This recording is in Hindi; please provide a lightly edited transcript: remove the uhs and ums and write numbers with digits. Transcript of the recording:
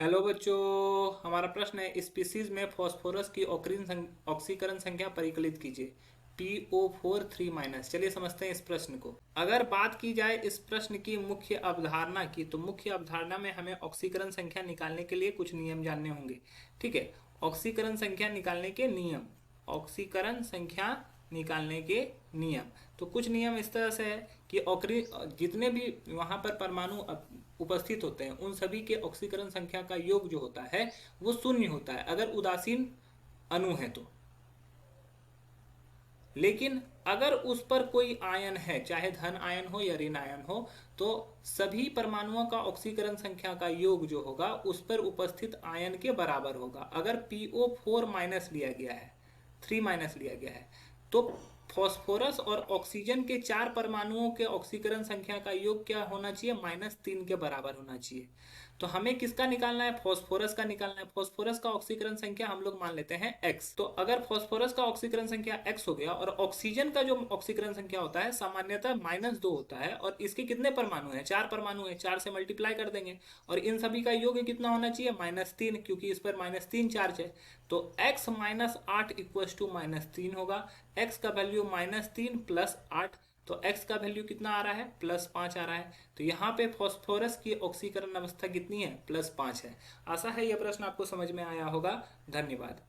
हेलो बच्चों, हमारा प्रश्न है स्पीसीज में फॉस्फोरस की ऑक्सीकरण संख्या परिकलित कीजिए। PO4 3 चलिए समझते हैं इस प्रश्न को। अगर बात की जाए इस प्रश्न की मुख्य अवधारणा की, तो मुख्य अवधारणा में हमें ऑक्सीकरण संख्या निकालने के लिए कुछ नियम जानने होंगे। ठीक है, ऑक्सीकरण संख्या निकालने के नियम। ऑक्सीकरण संख्या निकालने के नियम। तो कुछ नियम इस तरह से है कि ऑक्री जितने भी वहां पर परमाणु उपस्थित होते हैं उन सभी के ऑक्सीकरण संख्या का योग जो होता है वो शून्य होता है अगर उदासीन अणु है तो। लेकिन अगर उस पर कोई आयन है, चाहे धन आयन हो या ऋण आयन हो, तो सभी परमाणुओं का ऑक्सीकरण संख्या का योग जो होगा उस पर उपस्थित आयन के बराबर होगा। अगर PO4 लिया गया है, 3 लिया गया है, तो फॉस्फोरस और ऑक्सीजन के 4 परमाणुओं के ऑक्सीकरण संख्या का योग क्या होना चाहिए? -3 के बराबर होना चाहिए। तो हमें किसका निकालना है? फॉस्फोरस का निकालना है। फॉस्फोरस का ऑक्सीकरण संख्या हम लोग मान लेते हैं x। तो अगर फॉस्फोरस का ऑक्सीकरण संख्या x हो गया और ऑक्सीजन का जो ऑक्सीकरण संख्या होता है सामान्यतः -2 होता है, और इसके कितने परमाणु हैं? 4 परमाणु हैं, 4 से मल्टीप्लाई कर देंगे और इन सभी का योग कितना होना चाहिए? -3, क्योंकि इस पर -3 चार्ज है। तो x - 8 इक्वल्स टू -3 होगा। x का वैल्यू -3 प्लस 8, तो x का वैल्यू कितना आ रहा है? +5 आ रहा है। तो यहाँ पे फॉस्फोरस की ऑक्सीकरण अवस्था कितनी है? +5 है। आशा है यह प्रश्न आपको समझ में आया होगा। धन्यवाद।